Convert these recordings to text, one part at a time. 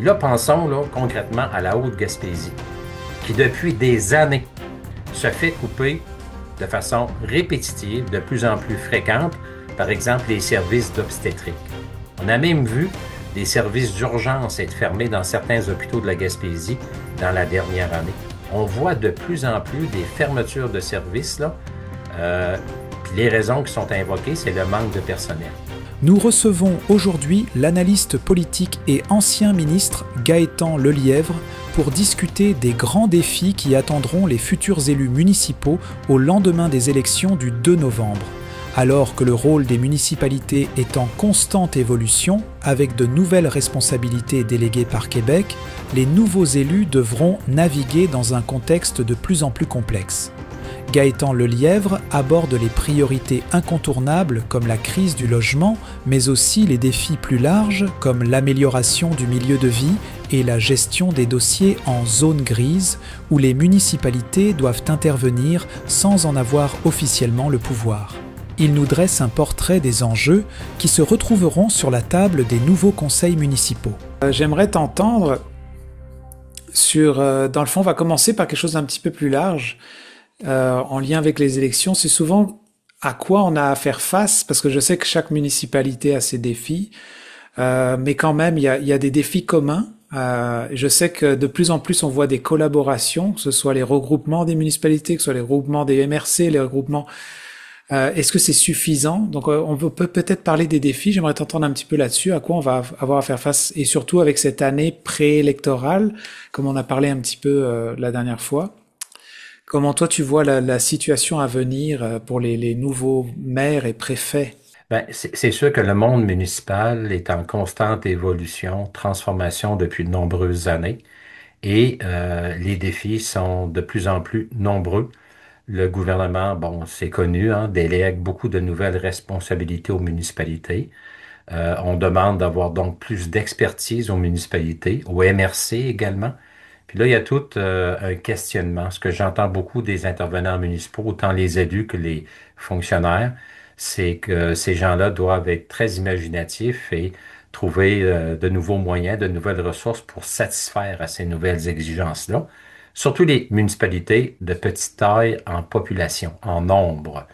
Là, pensons là, concrètement à la Haute-Gaspésie, qui depuis des années se fait couper de façon répétitive, de plus en plus fréquente, par exemple les services d'obstétrique. On a même vu des services d'urgence être fermés dans certains hôpitaux de la Gaspésie dans la dernière année. On voit de plus en plus des fermetures de services, là. Puis les raisons qui sont invoquées, c'est le manque de personnel. Nous recevons aujourd'hui l'analyste politique et ancien ministre Gaëtan Lelièvre pour discuter des grands défis qui attendront les futurs élus municipaux au lendemain des élections du 2 novembre. Alors que le rôle des municipalités est en constante évolution, avec de nouvelles responsabilités déléguées par Québec, les nouveaux élus devront naviguer dans un contexte de plus en plus complexe. Gaëtan Lelièvre aborde les priorités incontournables comme la crise du logement, mais aussi les défis plus larges comme l'amélioration du milieu de vie et la gestion des dossiers en zone grise où les municipalités doivent intervenir sans en avoir officiellement le pouvoir. Il nous dresse un portrait des enjeux qui se retrouveront sur la table des nouveaux conseils municipaux. J'aimerais t'entendre sur, dans le fond, on va commencer par quelque chose d'un petit peu plus large. En lien avec les élections, c'est souvent à quoi on a à faire face, parce que je sais que chaque municipalité a ses défis, mais quand même, il y a des défis communs. Je sais que de plus en plus, on voit des collaborations, que ce soit les regroupements des municipalités, que ce soit les regroupements des MRC, les regroupements. Est-ce que c'est suffisant? Donc, on peut peut-être parler des défis. J'aimerais t'entendre un petit peu là-dessus, à quoi on va avoir à faire face, et surtout avec cette année préélectorale, comme on a parlé un petit peu la dernière fois. Comment toi tu vois la situation à venir pour les nouveaux maires et préfets? Ben, c'est sûr que le monde municipal est en constante évolution, transformation depuis de nombreuses années et les défis sont de plus en plus nombreux. Le gouvernement, bon, c'est connu, hein, délègue beaucoup de nouvelles responsabilités aux municipalités. On demande d'avoir donc plus d'expertise aux municipalités, aux MRC également. Puis là, il y a tout un questionnement. Ce que j'entends beaucoup des intervenants municipaux, autant les élus que les fonctionnaires, c'est que ces gens-là doivent être très imaginatifs et trouver de nouveaux moyens, de nouvelles ressources pour satisfaire à ces nouvelles exigences-là. Surtout les municipalités de petite taille en population, en nombre.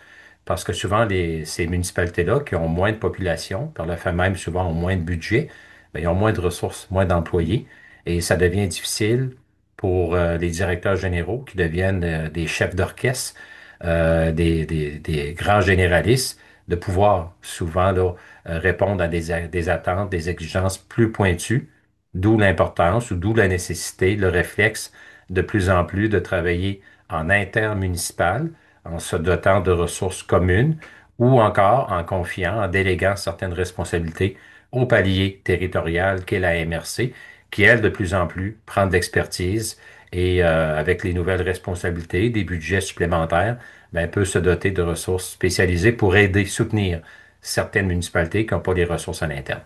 Parce que souvent, ces municipalités-là, qui ont moins de population, par le fait même souvent ont moins de budget, ben, ils ont moins de ressources, moins d'employés, et ça devient difficile pour les directeurs généraux qui deviennent des chefs d'orchestre, des grands généralistes, de pouvoir souvent là, répondre à des attentes, des exigences plus pointues, d'où l'importance ou d'où la nécessité, le réflexe de plus en plus de travailler en intermunicipal, en se dotant de ressources communes, ou encore en confiant, en déléguant certaines responsabilités au palier territorial qu'est la MRC, qui, elle, de plus en plus, prend de l'expertise et avec les nouvelles responsabilités, des budgets supplémentaires, ben, peut se doter de ressources spécialisées pour aider, soutenir certaines municipalités qui n'ont pas les ressources à l'interne.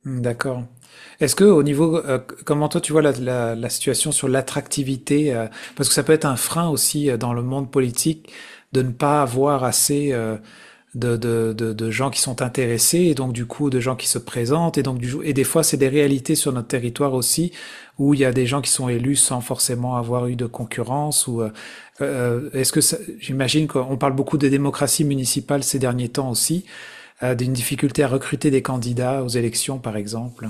D'accord. Est-ce que au niveau, comment toi tu vois la situation sur l'attractivité, parce que ça peut être un frein aussi dans le monde politique de ne pas avoir assez de gens qui sont intéressés et donc du coup de gens qui se présentent et donc et des fois c'est des réalités sur notre territoire aussi où il y a des gens qui sont élus sans forcément avoir eu de concurrence ou est-ce que j'imagine qu'on parle beaucoup de démocratie municipale ces derniers temps aussi, d'une difficulté à recruter des candidats aux élections par exemple.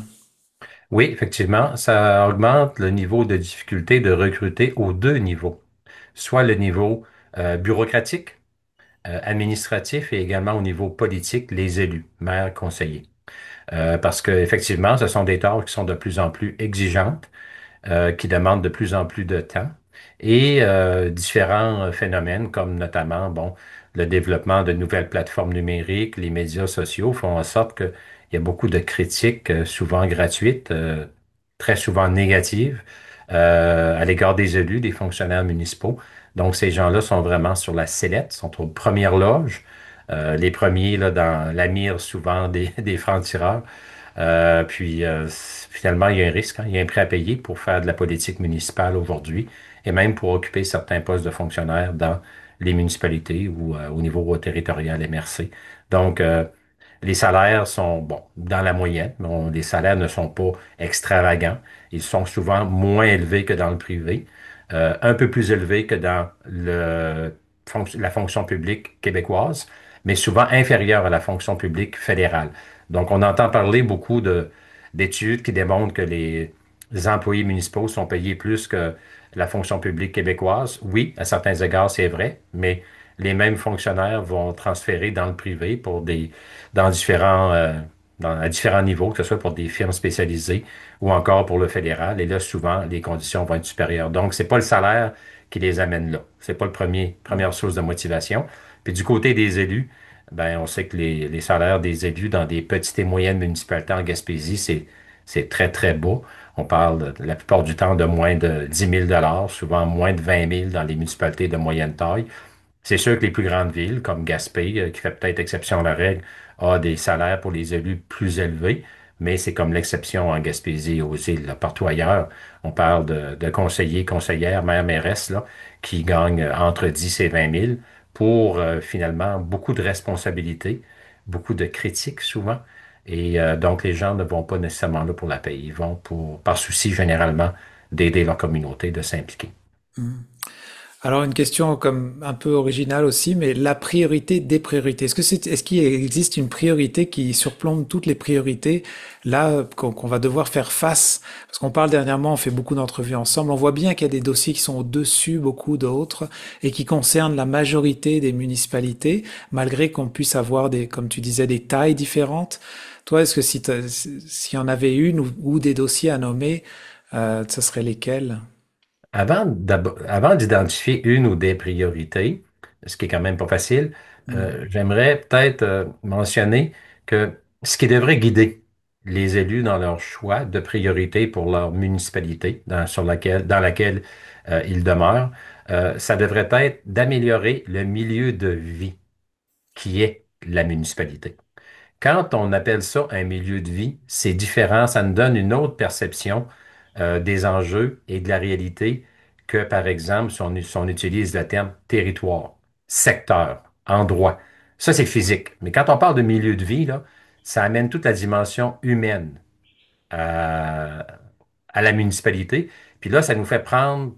Oui, effectivement, ça augmente le niveau de difficulté de recruter aux deux niveaux, soit le niveau bureaucratique, administratif et également au niveau politique, les élus, maires, conseillers. Parce que effectivement, ce sont des tâches qui sont de plus en plus exigeantes, qui demandent de plus en plus de temps et différents phénomènes comme notamment, bon, le développement de nouvelles plateformes numériques, les médias sociaux font en sorte qu'il y a beaucoup de critiques, souvent gratuites, très souvent négatives, à l'égard des élus, des fonctionnaires municipaux. Donc, ces gens-là sont vraiment sur la sellette, sont aux premières loges, les premiers là, dans la mire souvent des francs-tireurs. Finalement, il y a un risque, hein, il y a un prix à payer pour faire de la politique municipale aujourd'hui et même pour occuper certains postes de fonctionnaires dans les municipalités ou au niveau territorial MRC. Donc, Les salaires sont, bon, dans la moyenne. Bon, les salaires ne sont pas extravagants. Ils sont souvent moins élevés que dans le privé, un peu plus élevés que dans la fonction publique québécoise, mais souvent inférieurs à la fonction publique fédérale. Donc, on entend parler beaucoup d'études qui démontrent que les employés municipaux sont payés plus que la fonction publique québécoise. Oui, à certains égards, c'est vrai, mais les mêmes fonctionnaires vont transférer dans le privé dans différents, à différents niveaux, que ce soit pour des firmes spécialisées ou encore pour le fédéral. Et là, souvent, les conditions vont être supérieures. Donc, c'est pas le salaire qui les amène là. C'est pas première source de motivation. Puis du côté des élus, ben, on sait que les salaires des élus dans des petites et moyennes municipalités en Gaspésie, c'est très, très bas. On parle la plupart du temps de moins de 10 000 dollars, souvent moins de 20 000 dans les municipalités de moyenne taille. C'est sûr que les plus grandes villes, comme Gaspé, qui fait peut-être exception à la règle, a des salaires pour les élus plus élevés, mais c'est comme l'exception en Gaspésie et aux îles. Là. Partout ailleurs, on parle de conseillers, conseillères, maires, mairesses, là, qui gagnent entre 10 et 20 000 pour finalement beaucoup de responsabilités, beaucoup de critiques souvent. Et donc, les gens ne vont pas nécessairement là pour la paix. Ils vont par souci généralement d'aider leur communauté, de s'impliquer. Mhm. Alors une question comme un peu originale aussi, mais la priorité des priorités. Est-ce qu'il existe une priorité qui surplombe toutes les priorités là qu'on va devoir faire face? Parce qu'on parle dernièrement, on fait beaucoup d'entrevues ensemble, on voit bien qu'il y a des dossiers qui sont au-dessus beaucoup d'autres et qui concernent la majorité des municipalités, malgré qu'on puisse avoir des, comme tu disais, des tailles différentes. Toi, est-ce que s'il y en avait une ou des dossiers à nommer, ce serait lesquels? Avant d'identifier une ou des priorités, ce qui est quand même pas facile, Hmm. j'aimerais peut-être mentionner que ce qui devrait guider les élus dans leur choix de priorité pour leur municipalité dans laquelle ils demeurent, ça devrait être d'améliorer le milieu de vie qui est la municipalité. Quand on appelle ça un milieu de vie, c'est différent, ça nous donne une autre perception des enjeux et de la réalité que, par exemple, si on utilise le terme territoire, secteur, endroit. Ça, c'est physique. Mais quand on parle de milieu de vie, là, ça amène toute la dimension humaine à, à la municipalité. Puis là, ça nous fait prendre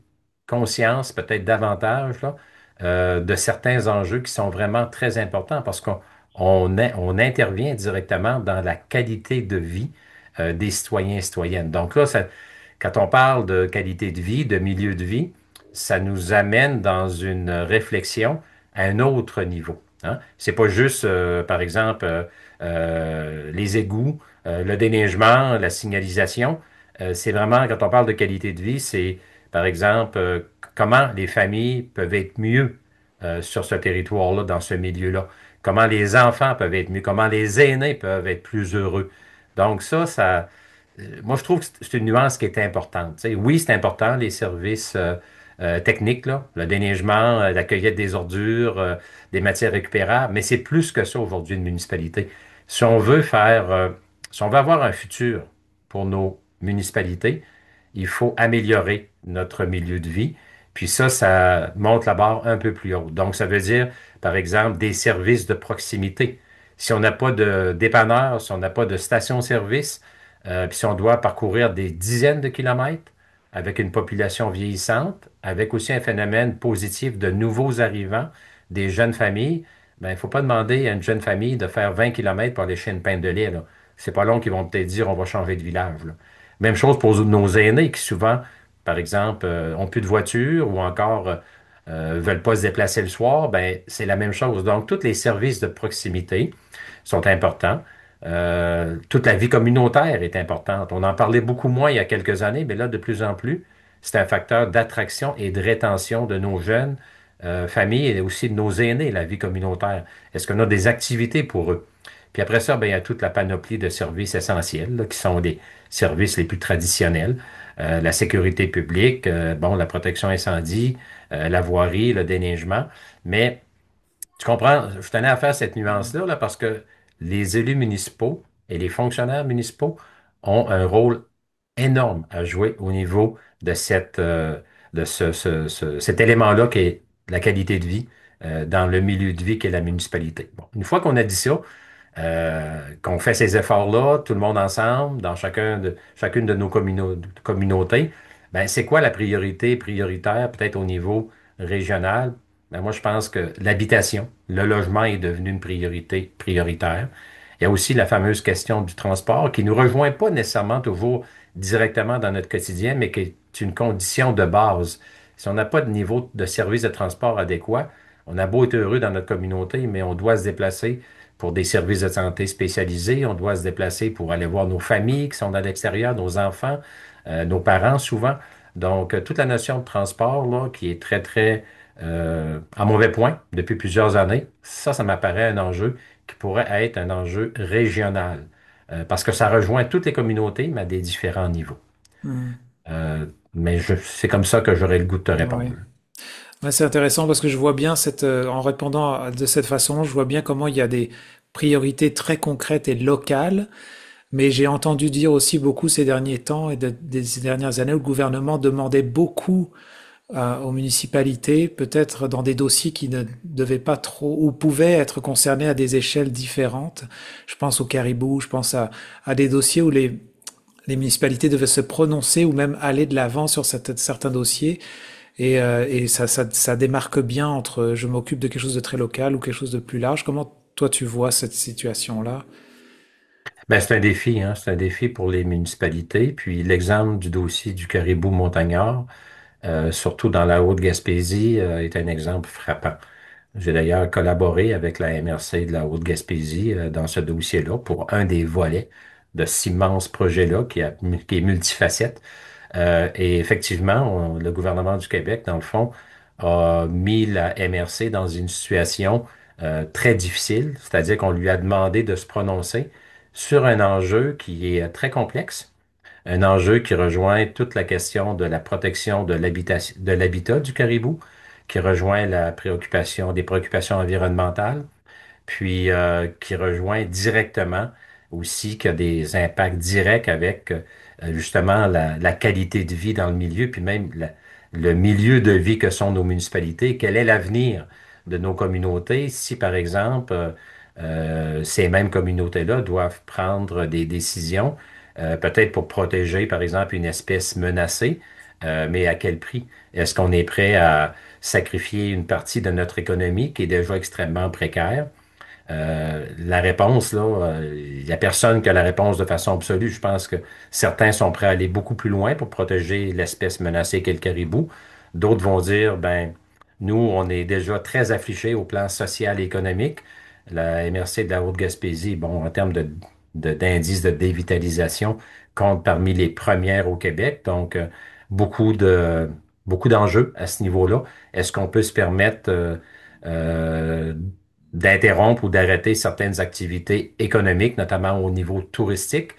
conscience peut-être davantage là, de certains enjeux qui sont vraiment très importants parce qu'on intervient directement dans la qualité de vie des citoyens et citoyennes. Donc là, quand on parle de qualité de vie, de milieu de vie, ça nous amène dans une réflexion à un autre niveau. Hein. C'est pas juste, par exemple, les égouts, le déneigement, la signalisation. C'est vraiment, quand on parle de qualité de vie, c'est, par exemple, comment les familles peuvent être mieux sur ce territoire-là, dans ce milieu-là. Comment les enfants peuvent être mieux, comment les aînés peuvent être plus heureux. Donc moi, je trouve que c'est une nuance qui est importante. Tu sais, oui, c'est important, les services techniques, là, le déneigement, la cueillette des ordures, des matières récupérables, mais c'est plus que ça aujourd'hui, une municipalité. Si on veut si on veut avoir un futur pour nos municipalités, il faut améliorer notre milieu de vie. Puis ça monte la barre un peu plus haut. Donc, ça veut dire, par exemple, des services de proximité. Si on n'a pas de dépanneur, si on n'a pas de station-service, puis si on doit parcourir des dizaines de kilomètres avec une population vieillissante, avec aussi un phénomène positif de nouveaux arrivants, des jeunes familles, ben, il ne faut pas demander à une jeune famille de faire 20 kilomètres pour aller chez une pinte de lait, là. C'est pas long qu'ils vont peut-être dire on va changer de village, là. Même chose pour nos aînés qui souvent, par exemple, ont plus de voiture ou encore veulent pas se déplacer le soir, ben c'est la même chose. Donc, tous les services de proximité sont importants. Toute la vie communautaire est importante. On en parlait beaucoup moins il y a quelques années, mais là, de plus en plus, c'est un facteur d'attraction et de rétention de nos jeunes familles et aussi de nos aînés, la vie communautaire. Est-ce qu'on a des activités pour eux? Puis après ça, ben, il y a toute la panoplie de services essentiels, là, qui sont les services les plus traditionnels. La sécurité publique, bon, la protection incendie, la voirie, le déneigement. Mais tu comprends, je tenais à faire cette nuance-là là, parce que les élus municipaux et les fonctionnaires municipaux ont un rôle énorme à jouer au niveau de cet élément-là qui est la qualité de vie dans le milieu de vie qu'est la municipalité. Bon, une fois qu'on a dit ça, qu'on fait ces efforts-là, tout le monde ensemble, dans chacune de nos communautés, ben, c'est quoi la priorité prioritaire, peut-être au niveau régional? Ben, moi, je pense que l'habitation, le logement est devenu une priorité prioritaire. Il y a aussi la fameuse question du transport qui nous rejoint pas nécessairement toujours directement dans notre quotidien, mais qui est une condition de base. Si on n'a pas de niveau de service de transport adéquat, on a beau être heureux dans notre communauté, mais on doit se déplacer pour des services de santé spécialisés. On doit se déplacer pour aller voir nos familles qui sont à l'extérieur, nos enfants, nos parents souvent. Donc, toute la notion de transport, là, qui est très, très à mauvais point depuis plusieurs années, ça m'apparaît un enjeu qui pourrait être un enjeu régional, parce que ça rejoint toutes les communautés, mais à des différents niveaux. Hmm. Mais c'est comme ça que j'aurais le goût de te répondre. Ouais. Ouais, c'est intéressant parce que je vois bien en répondant de cette façon, je vois bien comment il y a des priorités très concrètes et locales. Mais j'ai entendu dire aussi beaucoup ces derniers temps et ces dernières années où le gouvernement demandait beaucoup aux municipalités, peut-être dans des dossiers qui ne devaient pas trop ou pouvaient être concernés à des échelles différentes. Je pense au caribou, je pense à des dossiers où les municipalités devaient se prononcer ou même aller de l'avant sur certains dossiers. Et ça démarque bien entre je m'occupe de quelque chose de très local ou quelque chose de plus large. Comment toi tu vois cette situation-là? Ben, c'est un défi, hein? C'est un défi pour les municipalités. Puis l'exemple du dossier du caribou montagnard, surtout dans la Haute-Gaspésie, est un exemple frappant. J'ai d'ailleurs collaboré avec la MRC de la Haute-Gaspésie dans ce dossier-là pour un des volets de cet immense projet-là qui est multifacette. Et effectivement, le gouvernement du Québec, dans le fond, a mis la MRC dans une situation très difficile, c'est-à-dire qu'on lui a demandé de se prononcer sur un enjeu qui est très complexe, un enjeu qui rejoint toute la question de la protection de l'habitat du caribou, qui rejoint des préoccupations environnementales, puis qui rejoint directement aussi, qui a des impacts directs avec justement la qualité de vie dans le milieu, puis même le milieu de vie que sont nos municipalités. Quel est l'avenir de nos communautés si, par exemple, ces mêmes communautés-là doivent prendre des décisions, peut-être pour protéger, par exemple, une espèce menacée, mais à quel prix? Est-ce qu'on est prêt à sacrifier une partie de notre économie qui est déjà extrêmement précaire? La réponse, là, il n'y a personne qui a la réponse de façon absolue. Je pense que certains sont prêts à aller beaucoup plus loin pour protéger l'espèce menacée qu'est le caribou. D'autres vont dire, ben, nous, on est déjà très affligés au plan social et économique. La MRC de la Haute-Gaspésie, bon, en termes d'indice de dévitalisation, compte parmi les premières au Québec. Donc, beaucoup de, beaucoup d'enjeux à ce niveau-là. Est-ce qu'on peut se permettre euh, d'interrompre ou d'arrêter certaines activités économiques, notamment au niveau touristique,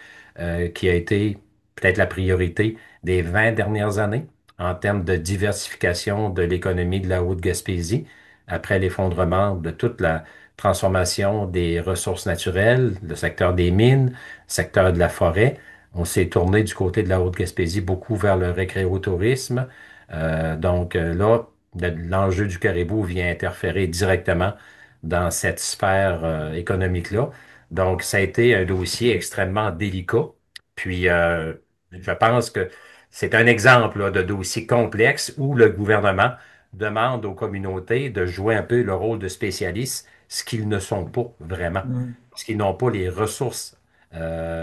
qui a été peut-être la priorité des 20 dernières années en termes de diversification de l'économie de la Haute-Gaspésie, après l'effondrement de toute la transformation des ressources naturelles, le secteur des mines, le secteur de la forêt. On s'est tourné du côté de la Haute-Gaspésie beaucoup vers le récréotourisme. Là, l'enjeu du caribou vient interférer directement dans cette sphère économique-là. Donc, ça a été un dossier extrêmement délicat. Puis, je pense que c'est un exemple là, de dossier complexe où le gouvernement demande aux communautés de jouer un peu le rôle de spécialistes, ce qu'ils ne sont pas vraiment, Mm. parce qu'ils n'ont pas les ressources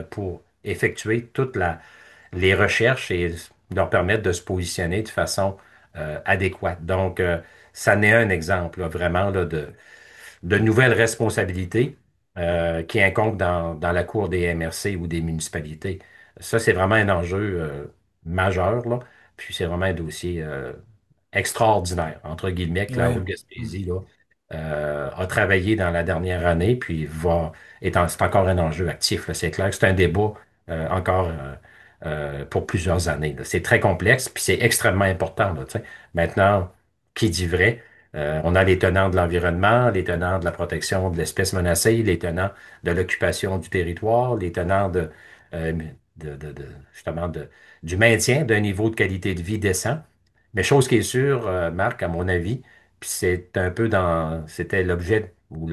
pour effectuer les recherches et leur permettre de se positionner de façon adéquate. Donc, ça n'est un exemple là, vraiment là, de nouvelles responsabilités qui incombent dans la cour des MRC ou des municipalités. Ça, c'est vraiment un enjeu majeur, là. Puis c'est vraiment un dossier extraordinaire, entre guillemets, que la Ouais. Haute-Gaspésie là, a travaillé dans la dernière année, puis c'est encore un enjeu actif, là. C'est clair que c'est un débat encore pour plusieurs années, là. C'est très complexe, puis c'est extrêmement important, là, tu sais. Maintenant, qui dit vrai? On a les tenants de l'environnement, les tenants de la protection de l'espèce menacée, les tenants de l'occupation du territoire, les tenants euh, justement du maintien d'un niveau de qualité de vie décent. Mais chose qui est sûre, Marc, à mon avis, puis c'était l'objet ou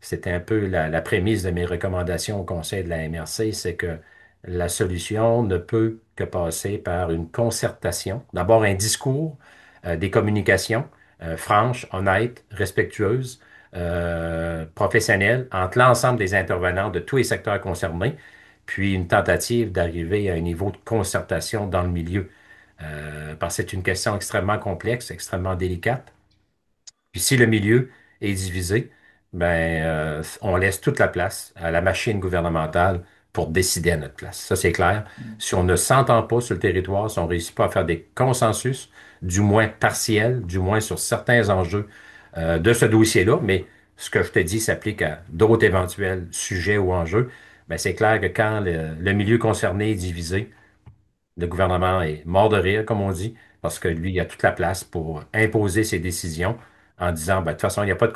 c'était un peu la prémisse de mes recommandations au Conseil de la MRC, c'est que la solution ne peut que passer par une concertation. D'abord, un discours, des communications franches, honnêtes, respectueuses, professionnelles entre l'ensemble des intervenants de tous les secteurs concernés, puis une tentative d'arriver à un niveau de concertation dans le milieu. Parce que c'est une question extrêmement complexe, extrêmement délicate. Puis si le milieu est divisé, ben, on laisse toute la place à la machine gouvernementale pour décider à notre place. Ça, c'est clair. Si on ne s'entend pas sur le territoire, si on ne réussit pas à faire des consensus, du moins partiels, du moins sur certains enjeux de ce dossier-là, mais ce que je te dis s'applique à d'autres éventuels sujets ou enjeux, ben, c'est clair que quand le milieu concerné est divisé, le gouvernement est mort de rire, comme on dit, parce que lui, il a toute la place pour imposer ses décisions en disant, ben, de toute façon, il n'y a pas de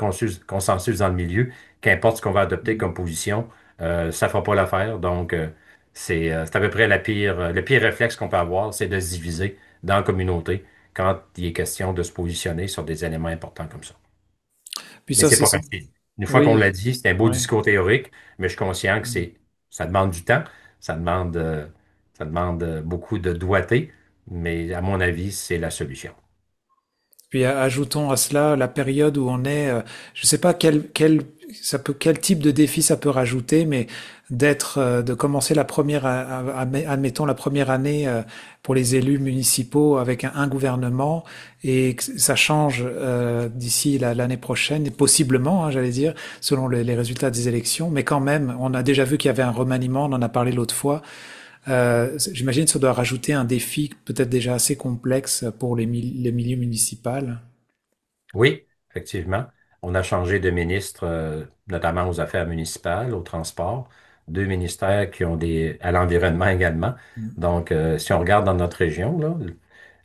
consensus dans le milieu, qu'importe ce qu'on va adopter comme position, ça ne fera pas l'affaire. Donc, c'est à peu près le pire réflexe qu'on peut avoir, c'est de se diviser dans la communauté quand il est question de se positionner sur des éléments importants comme ça. Puis Mais ça, c'est c'est pas ça. facile. Une fois qu'on Oui, l'a dit, c'est un beau oui. discours théorique, mais je suis conscient que ça demande du temps, ça demande beaucoup de doigté, mais à mon avis, c'est la solution. Puis ajoutons à cela la période où on est, je ne sais pas quel type de défi ça peut rajouter, mais de commencer la admettons la première année pour les élus municipaux avec un gouvernement et que ça change d'ici l'année prochaine, et possiblement, hein, j'allais dire, selon les résultats des élections, mais quand même, on a déjà vu qu'il y avait un remaniement, on en a parlé l'autre fois. J'imagine que ça doit rajouter un défi peut-être déjà assez complexe pour les milieux municipaux. Oui, effectivement. On a changé de ministre, notamment aux affaires municipales, au transport, deux ministères qui ont à l'environnement également. Donc, si on regarde dans notre région, là,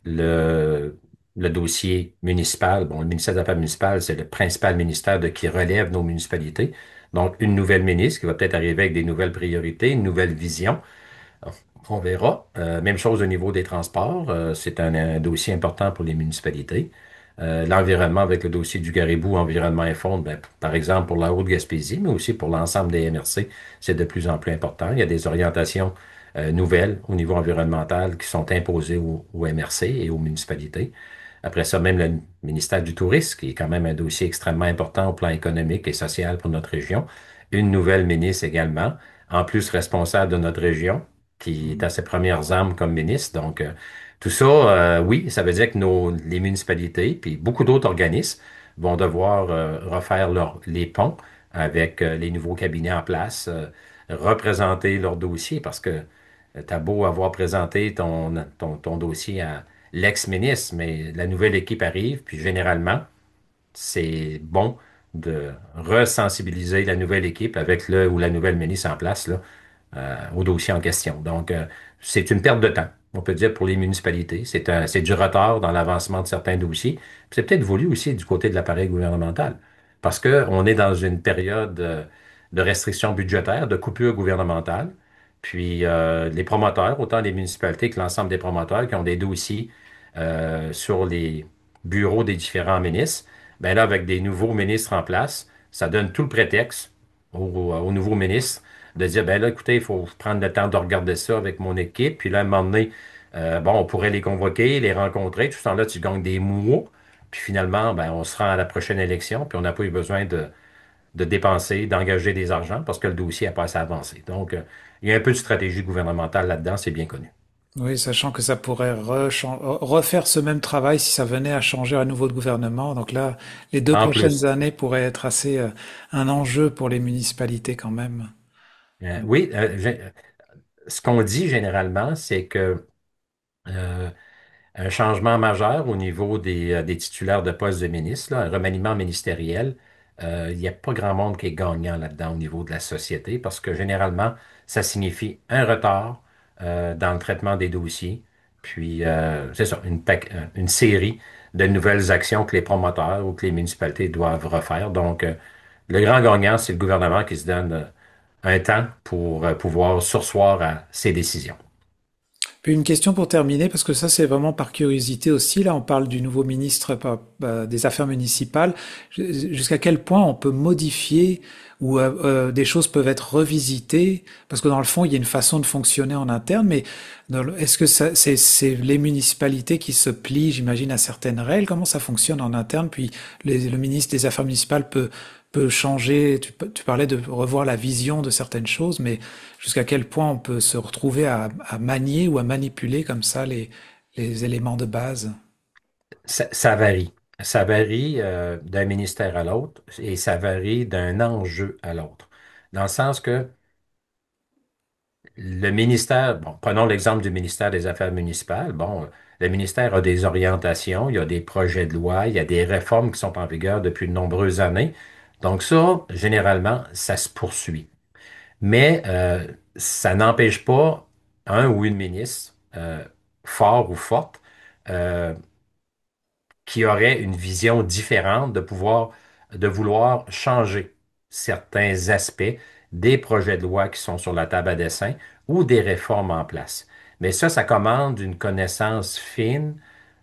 le, le dossier municipal, bon, le ministère des Affaires municipales, c'est le principal ministère de qui relève nos municipalités. Donc, une nouvelle ministre qui va peut-être arriver avec des nouvelles priorités, une nouvelle vision. On verra. Même chose au niveau des transports. C'est un dossier important pour les municipalités. L'environnement avec le dossier du Caribou, Environnement et Faune, ben, par exemple pour la Haute-Gaspésie, mais aussi pour l'ensemble des MRC, c'est de plus en plus important. Il y a des orientations nouvelles au niveau environnemental qui sont imposées aux MRC et aux municipalités. Après ça, même le ministère du Tourisme, qui est quand même un dossier extrêmement important au plan économique et social pour notre région. Une nouvelle ministre également, en plus responsable de notre région, qui est à ses premières armes comme ministre. Donc, tout ça, oui, ça veut dire que les municipalités, puis beaucoup d'autres organismes, vont devoir refaire les ponts avec les nouveaux cabinets en place, représenter leur dossier, parce que t'as beau avoir présenté ton dossier à l'ex-ministre, mais la nouvelle équipe arrive, puis généralement, c'est bon de resensibiliser la nouvelle équipe avec le ou la nouvelle ministre en place là, au dossier en question. Donc, c'est une perte de temps, on peut dire, pour les municipalités. C'est du retard dans l'avancement de certains dossiers. Puis c'est peut-être voulu aussi du côté de l'appareil gouvernemental, parce que on est dans une période de restrictions budgétaires, de coupures gouvernementales. Puis les promoteurs, autant les municipalités que l'ensemble des promoteurs qui ont des dossiers sur les bureaux des différents ministres, ben là, avec des nouveaux ministres en place, ça donne tout le prétexte aux nouveaux ministres de dire, ben là, écoutez, il faut prendre le temps de regarder ça avec mon équipe. Puis là, à un moment donné, bon, on pourrait les convoquer, les rencontrer. Tout ce temps-là, tu gagnes des mois. Puis finalement, ben, on se rend à la prochaine élection, puis on n'a pas eu besoin de dépenser, d'engager des argents parce que le dossier a pas assez avancé. Donc, il y a un peu de stratégie gouvernementale là-dedans, c'est bien connu. Oui, sachant que ça pourrait refaire ce même travail si ça venait à changer à nouveau de gouvernement. Donc là, les deux En prochaines plus, années pourraient être assez un enjeu pour les municipalités quand même. oui, ce qu'on dit généralement, c'est que euh, un changement majeur au niveau des titulaires de postes de ministre, là, un remaniement ministériel. Il n'y a pas grand monde qui est gagnant là-dedans au niveau de la société parce que généralement, ça signifie un retard dans le traitement des dossiers. Puis, c'est ça, une série de nouvelles actions que les promoteurs ou que les municipalités doivent refaire. Donc, le grand gagnant, c'est le gouvernement qui se donne un temps pour pouvoir surseoir à ses décisions. Puis une question pour terminer, parce que ça c'est vraiment par curiosité aussi. Là, on parle du nouveau ministre des Affaires municipales. Jusqu'à quel point on peut modifier ou des choses peuvent être revisitées? Parce que dans le fond, il y a une façon de fonctionner en interne, mais est-ce que c'est les municipalités qui se plient, j'imagine, à certaines règles? Comment ça fonctionne en interne? Puis le ministre des Affaires municipales peut changer. Tu parlais de revoir la vision de certaines choses, mais jusqu'à quel point on peut se retrouver à manier ou à manipuler comme ça les éléments de base. Ça varie. Ça varie d'un ministère à l'autre et ça varie d'un enjeu à l'autre. Dans le sens que le ministère, bon, prenons l'exemple du ministère des Affaires municipales. Bon, le ministère a des orientations, il y a des projets de loi, il y a des réformes qui sont en vigueur depuis de nombreuses années. Donc ça, généralement, ça se poursuit. Mais ça n'empêche pas un ou une ministre, fort ou forte, euh, qui aurait une vision différente de vouloir changer certains aspects des projets de loi qui sont sur la table à dessein ou des réformes en place. Mais ça commande une connaissance fine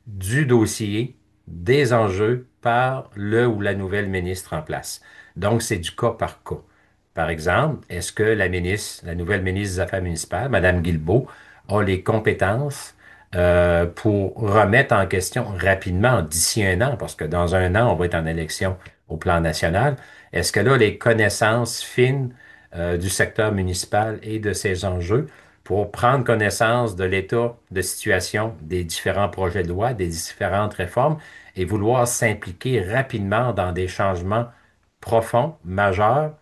du dossier, des enjeux par le ou la nouvelle ministre en place. Donc, c'est du cas par cas. Par exemple, est-ce que la nouvelle ministre des Affaires municipales, Mme Guilbeault, a les compétences pour remettre en question rapidement, d'ici un an, parce que dans un an, on va être en élection au plan national, est-ce que là, les connaissances fines du secteur municipal et de ses enjeux pour prendre connaissance de l'état de situation des différents projets de loi, des différentes réformes et vouloir s'impliquer rapidement dans des changements profonds, majeurs,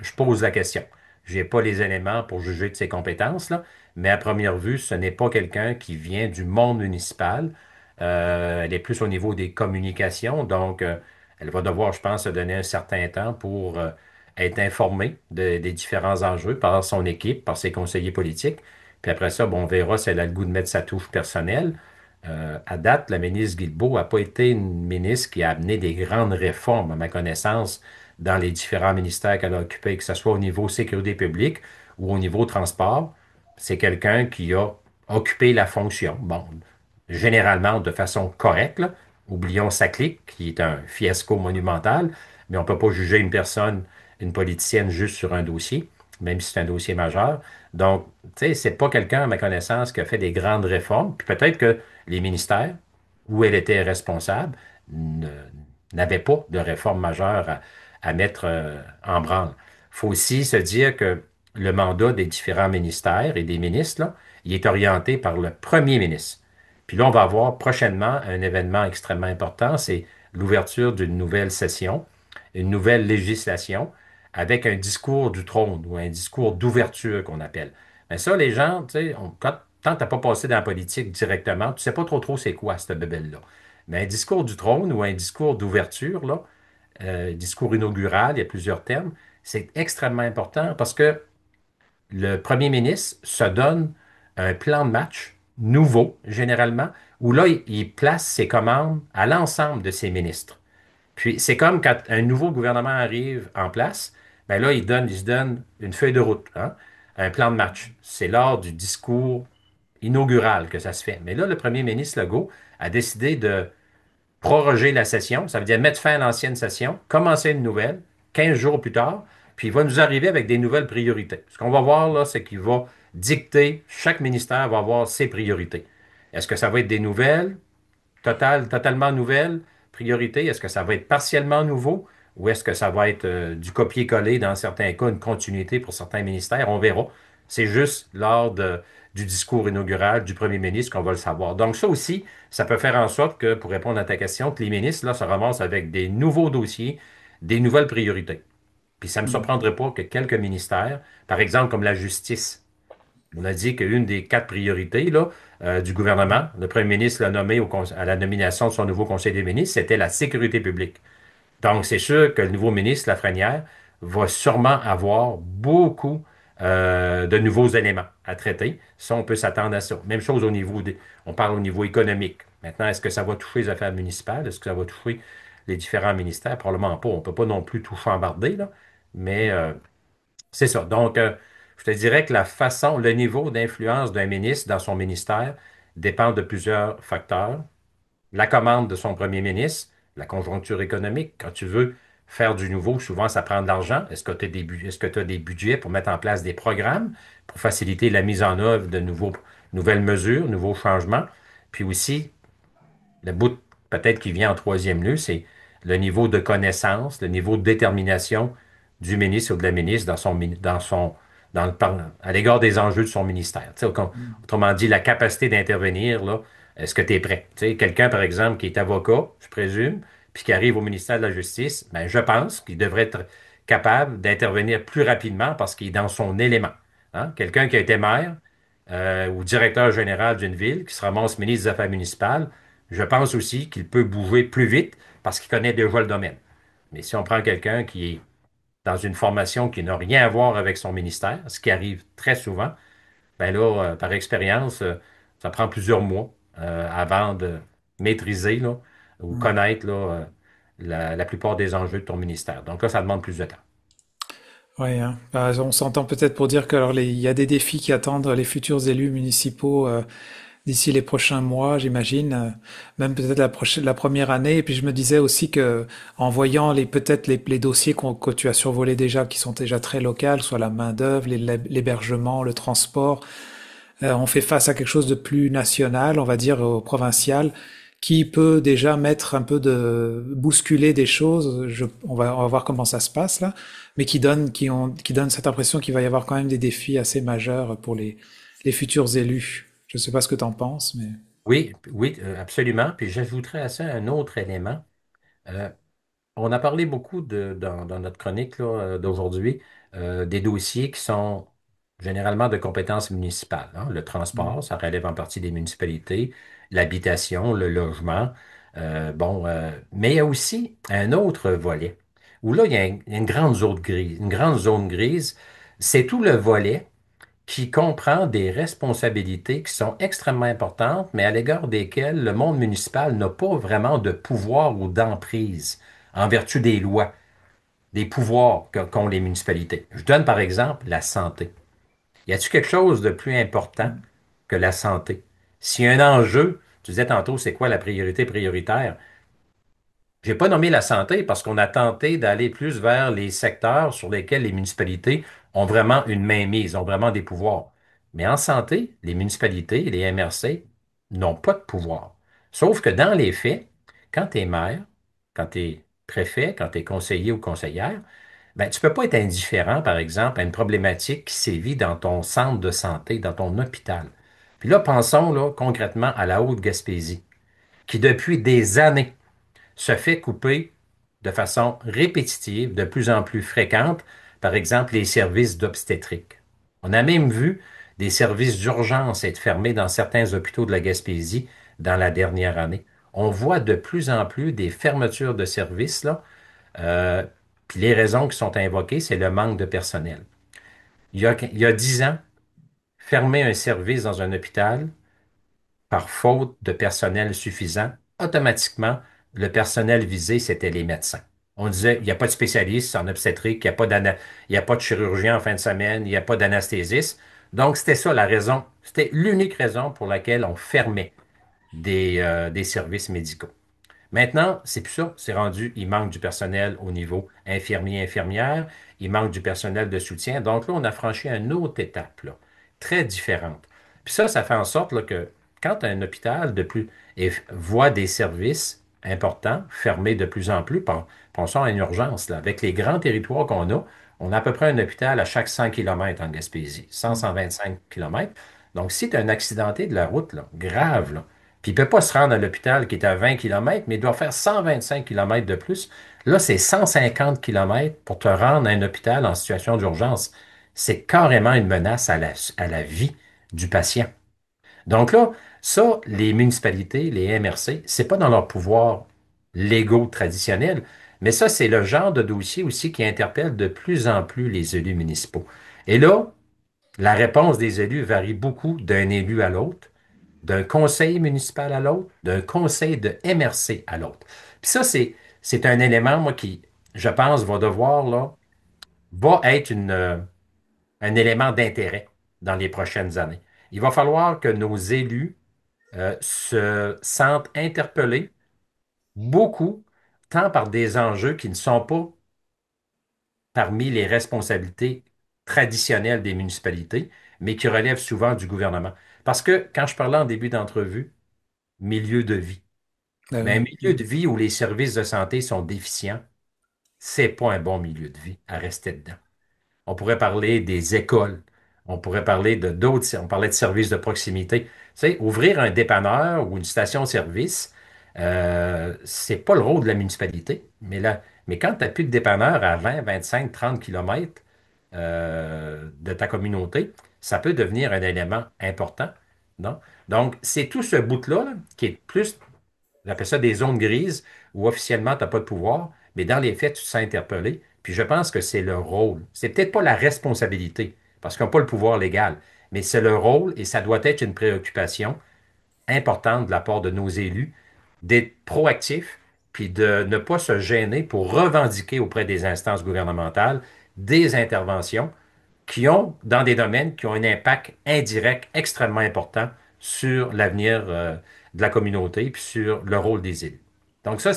je pose la question. Je n'ai pas les éléments pour juger de ses compétences, là, mais à première vue, ce n'est pas quelqu'un qui vient du monde municipal. Elle est plus au niveau des communications, donc elle va devoir, je pense, se donner un certain temps pour être informée des différents enjeux par son équipe, par ses conseillers politiques. Puis après ça, bon, on verra si elle a le goût de mettre sa touche personnelle. À date, la ministre Guilbeault n'a pas été une ministre qui a amené des grandes réformes, à ma connaissance, dans les différents ministères qu'elle a occupés, que ce soit au niveau sécurité publique ou au niveau transport. C'est quelqu'un qui a occupé la fonction. Bon, généralement de façon correcte, là. Oublions sa clique, qui est un fiasco monumental, mais on ne peut pas juger une personne, une politicienne, juste sur un dossier, même si c'est un dossier majeur. Donc, tu sais, c'est pas quelqu'un, à ma connaissance, qui a fait des grandes réformes. Puis peut-être que les ministères où elle était responsable ne- n'avaient pas de réforme majeure à mettre en branle. Il faut aussi se dire que le mandat des différents ministères et des ministres, là, il est orienté par le premier ministre. Puis là, on va avoir prochainement un événement extrêmement important, c'est l'ouverture d'une nouvelle session, une nouvelle législation, avec un discours du trône ou un discours d'ouverture qu'on appelle. Mais ça, les gens, tu sais, tant que t'as pas passé dans la politique directement, tu sais pas trop c'est quoi cette bébelle-là. Mais un discours du trône ou un discours d'ouverture, là, discours inaugural, il y a plusieurs termes, c'est extrêmement important parce que le premier ministre se donne un plan de match nouveau, généralement, où là, il place ses commandes à l'ensemble de ses ministres. Puis c'est comme quand un nouveau gouvernement arrive en place, ben là, il se donne une feuille de route, hein, un plan de match. C'est lors du discours inaugural que ça se fait. Mais là, le premier ministre Legault a décidé de proroger la session, ça veut dire mettre fin à l'ancienne session, commencer une nouvelle, 15 jours plus tard, puis il va nous arriver avec des nouvelles priorités. Ce qu'on va voir là, c'est qu'il va dicter, chaque ministère va avoir ses priorités. Est-ce que ça va être des nouvelles, totalement nouvelles priorités? Est-ce que ça va être partiellement nouveau? Ou est-ce que ça va être du copier-coller dans certains cas, une continuité pour certains ministères? On verra. C'est juste du discours inaugural du premier ministre qu'on va le savoir. Donc ça aussi, ça peut faire en sorte que, pour répondre à ta question, que les ministres là, se ramassent avec des nouveaux dossiers, des nouvelles priorités. Puis ça ne me Hmm. surprendrait pas que quelques ministères, par exemple comme la justice, on a dit qu'une des quatre priorités là, du gouvernement, le premier ministre l'a nommé à la nomination de son nouveau conseil des ministres, c'était la sécurité publique. Donc, c'est sûr que le nouveau ministre Lafrenière va sûrement avoir beaucoup de nouveaux éléments à traiter. Ça, on peut s'attendre à ça. Même chose on parle au niveau économique. Maintenant, est-ce que ça va toucher les affaires municipales? Est-ce que ça va toucher les différents ministères? Probablement pas. On ne peut pas non plus tout chambarder, là. Mais c'est ça. Donc, Je te dirais que la façon, le niveau d'influence d'un ministre dans son ministère dépend de plusieurs facteurs. La commande de son premier ministre, la conjoncture économique. Quand tu veux faire du nouveau, souvent ça prend de l'argent. Est-ce que tu as des budgets pour mettre en place des programmes pour faciliter la mise en œuvre de nouvelles mesures, nouveaux changements? Puis aussi, le bout peut-être qui vient en troisième lieu, c'est le niveau de connaissance, le niveau de détermination du ministre ou de la ministre à l'égard des enjeux de son ministère. Tu sais, autrement dit, la capacité d'intervenir, là, est-ce que tu es prêt? Tu sais, quelqu'un, par exemple, qui est avocat, je présume, puis qui arrive au ministère de la Justice, ben, je pense qu'il devrait être capable d'intervenir plus rapidement parce qu'il est dans son élément. Hein? Quelqu'un qui a été maire ou directeur général d'une ville, qui se ramasse ministre des Affaires municipales, je pense aussi qu'il peut bouger plus vite parce qu'il connaît déjà le domaine. Mais si on prend quelqu'un qui est dans une formation qui n'a rien à voir avec son ministère, ce qui arrive très souvent, ben là, par expérience, ça prend plusieurs mois avant de maîtriser là, ou Mm. connaître là, la plupart des enjeux de ton ministère. Donc là, ça demande plus de temps. Ouais, hein. Bah, on s'entend peut-être pour dire que alors il y a des défis qui attendent les futurs élus municipaux d'ici les prochains mois, j'imagine, même peut-être la première année. Et puis je me disais aussi que en voyant peut-être les dossiers que tu as survolés déjà, qui sont déjà très locaux, soit la main-d'œuvre, l'hébergement, le transport, on fait face à quelque chose de plus national, on va dire provincial, qui peut déjà mettre un peu de bousculer des choses. On va voir comment ça se passe là, mais qui donne cette impression qu'il va y avoir quand même des défis assez majeurs pour les futurs élus. Je sais pas ce que tu en penses, mais Oui, oui, absolument. Puis j'ajouterais à ça un autre élément. Euh, On a parlé beaucoup dans notre chronique là, d'aujourd'hui des dossiers qui sont généralement de compétences municipales. Hein. Le transport, ça relève en partie des municipalités, l'habitation, le logement. Mais il y a aussi un autre volet où là, il y a une grande zone grise. Une grande zone grise, c'est tout le volet qui comprend des responsabilités qui sont extrêmement importantes, mais à l'égard desquelles le monde municipal n'a pas vraiment de pouvoir ou d'emprise en vertu des lois, des pouvoirs qu'ont les municipalités. Je donne par exemple la santé. Y a-t-il quelque chose de plus important que la santé? S'il y a un enjeu, tu disais tantôt, c'est quoi la priorité prioritaire? J'ai pas nommé la santé parce qu'on a tenté d'aller plus vers les secteurs sur lesquels les municipalités ont vraiment une mainmise, ont vraiment des pouvoirs. Mais en santé, les municipalités, les MRC, n'ont pas de pouvoir. Sauf que dans les faits, quand tu es maire, quand tu es préfet, quand tu es conseiller ou conseillère, ben, tu peux pas être indifférent, par exemple, à une problématique qui sévit dans ton centre de santé, dans ton hôpital. Puis là, pensons là, concrètement à la Haute-Gaspésie, qui depuis des années se fait couper de façon répétitive, de plus en plus fréquente, par exemple les services d'obstétrique. On a même vu des services d'urgence être fermés dans certains hôpitaux de la Gaspésie dans la dernière année. On voit de plus en plus des fermetures de services, là, puis les raisons qui sont invoquées, c'est le manque de personnel. Il y a 10 ans, fermer un service dans un hôpital, par faute de personnel suffisant, automatiquement, le personnel visé, c'était les médecins. On disait, il n'y a pas de spécialiste en obstétrique, il n'y a pas de chirurgien en fin de semaine, il n'y a pas d'anesthésiste. Donc, c'était ça la raison, c'était l'unique raison pour laquelle on fermait des services médicaux. Maintenant, c'est plus ça. C'est rendu, il manque du personnel au niveau infirmier, infirmière, il manque du personnel de soutien. Donc là, on a franchi une autre étape, là, très différente. Puis ça fait en sorte là, que quand un hôpital voit des services importants fermés de plus en plus, pensons à une urgence, là, avec les grands territoires qu'on a, on a à peu près un hôpital à chaque 100 kilomètres en Gaspésie, 100-125 kilomètres. Donc, si tu as un accidenté de la route, là, grave, là, puis il ne peut pas se rendre à l'hôpital qui est à 20 kilomètres, mais il doit faire 125 kilomètres de plus. Là, c'est 150 kilomètres pour te rendre à un hôpital en situation d'urgence. C'est carrément une menace à la vie du patient. Donc là, ça, les municipalités, les MRC, c'est pas dans leur pouvoir légaux traditionnels, mais ça, c'est le genre de dossier aussi qui interpelle de plus en plus les élus municipaux. Et là, la réponse des élus varie beaucoup d'un élu à l'autre, d'un conseil municipal à l'autre, d'un conseil de MRC à l'autre. Puis ça, c'est un élément, moi, qui, je pense, va devoir, là, va être un élément d'intérêt dans les prochaines années. Il va falloir que nos élus se sentent interpellés beaucoup, tant par des enjeux qui ne sont pas parmi les responsabilités traditionnelles des municipalités, mais qui relèvent souvent du gouvernement. Parce que quand je parlais en début d'entrevue, milieu de vie, Ah mais un oui. milieu de vie où les services de santé sont déficients, c'est pas un bon milieu de vie à rester dedans. On pourrait parler des écoles. On pourrait parler de d'autres. On parlait de services de proximité. Tu sais, ouvrir un dépanneur ou une station-service, c'est pas le rôle de la municipalité. Mais quand tu n'as plus de dépanneur à 20, 25, 30 kilomètres de ta communauté, ça peut devenir un élément important. Non? Donc, c'est tout ce bout-là là, qui est plus on appelle ça des zones grises où officiellement, tu n'as pas de pouvoir, mais dans les faits, tu te sens interpellé. Puis je pense que c'est le rôle. C'est peut-être pas la responsabilité, parce qu'ils n'ont pas le pouvoir légal, mais c'est le rôle et ça doit être une préoccupation importante de la part de nos élus d'être proactifs, puis de ne pas se gêner pour revendiquer auprès des instances gouvernementales des interventions qui ont, dans des domaines qui ont un impact indirect extrêmement important sur l'avenir de la communauté puis sur le rôle des élus. Donc ça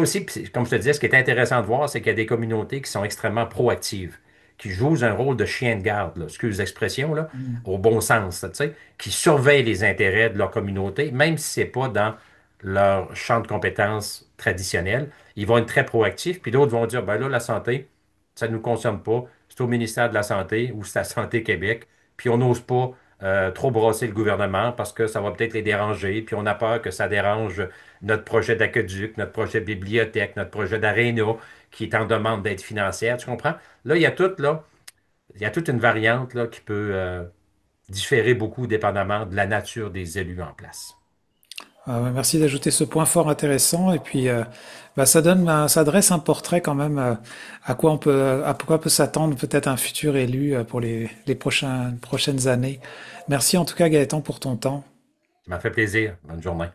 aussi, puis comme je te disais, ce qui est intéressant de voir, c'est qu'il y a des communautés qui sont extrêmement proactives, qui jouent un rôle de chien de garde, là, excuse l'expression, là, Mm. au bon sens, là, tu sais, qui surveillent les intérêts de leur communauté, même si c'est pas dans leur champ de compétences traditionnel. Ils vont être très proactifs, puis d'autres vont dire, ben là, la santé, ça ne nous concerne pas, c'est au ministère de la Santé ou c'est à Santé Québec, puis on n'ose pas trop brasser le gouvernement parce que ça va peut-être les déranger, puis on a peur que ça dérange notre projet d'aqueduc, notre projet de bibliothèque, notre projet d'aréna qui est en demande d'aide financière, tu comprends? Là, il y a toute une variante là, qui peut différer beaucoup dépendamment de la nature des élus en place. Ah ouais, merci d'ajouter ce point fort intéressant. Et puis, bah, ça dresse un portrait quand même à quoi peut s'attendre peut-être un futur élu pour les prochaines années. Merci en tout cas Gaëtan pour ton temps. Ça m'a fait plaisir. Bonne journée.